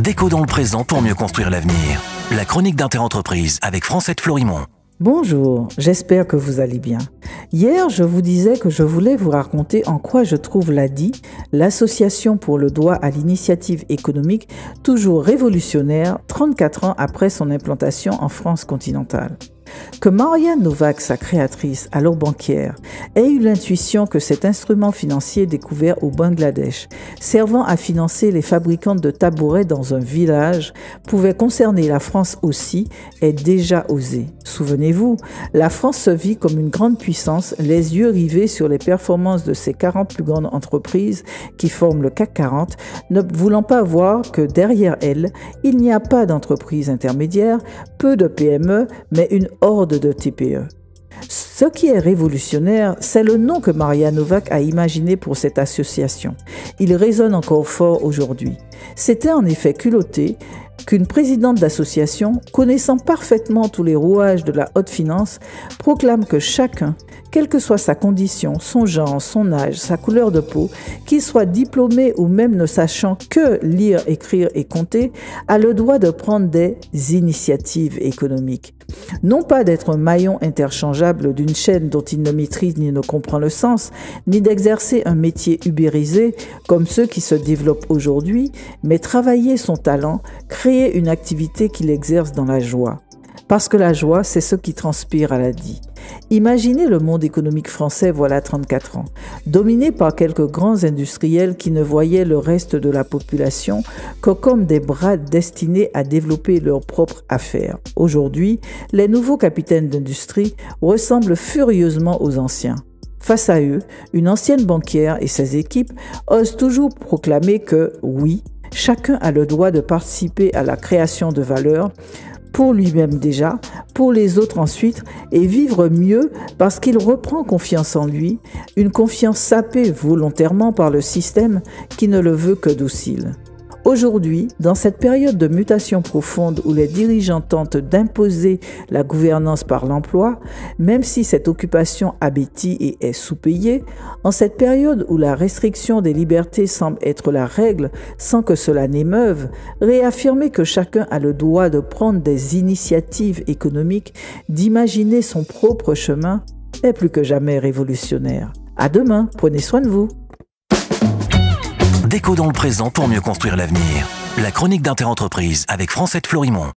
Déco dans le présent pour mieux construire l'avenir. La chronique d'Interentreprise avec Francette Florimond. Bonjour, j'espère que vous allez bien. Hier, je vous disais que je voulais vous raconter en quoi je trouve l'ADI, l'Association pour le droit à l'initiative économique, toujours révolutionnaire 34 ans après son implantation en France continentale. Que Maria Novak, sa créatrice, alors banquière, ait eu l'intuition que cet instrument financier découvert au Bangladesh, servant à financer les fabricantes de tabourets dans un village, pouvait concerner la France aussi, est déjà osé. Souvenez-vous, la France se vit comme une grande puissance, les yeux rivés sur les performances de ses 40 plus grandes entreprises qui forment le CAC 40, ne voulant pas voir que derrière elles, il n'y a pas d'entreprise intermédiaire, peu de PME, mais une horde de TPE. Ce qui est révolutionnaire, c'est le nom que Maria Novak a imaginé pour cette association. Il résonne encore fort aujourd'hui. C'était en effet culotté qu'une présidente d'association, connaissant parfaitement tous les rouages de la haute finance, proclame que chacun, quelle que soit sa condition, son genre, son âge, sa couleur de peau, qu'il soit diplômé ou même ne sachant que lire, écrire et compter, a le droit de prendre des initiatives économiques. Non pas d'être un maillon interchangeable d'une chaîne dont il ne maîtrise ni ne comprend le sens, ni d'exercer un métier ubérisé comme ceux qui se développent aujourd'hui, mais travailler son talent, créer une activité qu'il exerce dans la joie. Parce que la joie, c'est ce qui transpire à l'ADI. Imaginez le monde économique français voilà 34 ans, dominé par quelques grands industriels qui ne voyaient le reste de la population que comme des bras destinés à développer leurs propres affaires. Aujourd'hui, les nouveaux capitaines d'industrie ressemblent furieusement aux anciens. Face à eux, une ancienne banquière et ses équipes osent toujours proclamer que, oui, chacun a le droit de participer à la création de valeur, pour lui-même déjà, pour les autres ensuite, et vivre mieux parce qu'il reprend confiance en lui, une confiance sapée volontairement par le système qui ne le veut que docile. Aujourd'hui, dans cette période de mutation profonde où les dirigeants tentent d'imposer la gouvernance par l'emploi, même si cette occupation abétit et est sous-payée, en cette période où la restriction des libertés semble être la règle sans que cela n'émeuve, réaffirmer que chacun a le droit de prendre des initiatives économiques, d'imaginer son propre chemin, est plus que jamais révolutionnaire. À demain, prenez soin de vous. Déco dans le présent pour mieux construire l'avenir. La chronique d'Interentreprise avec Francette Florimond.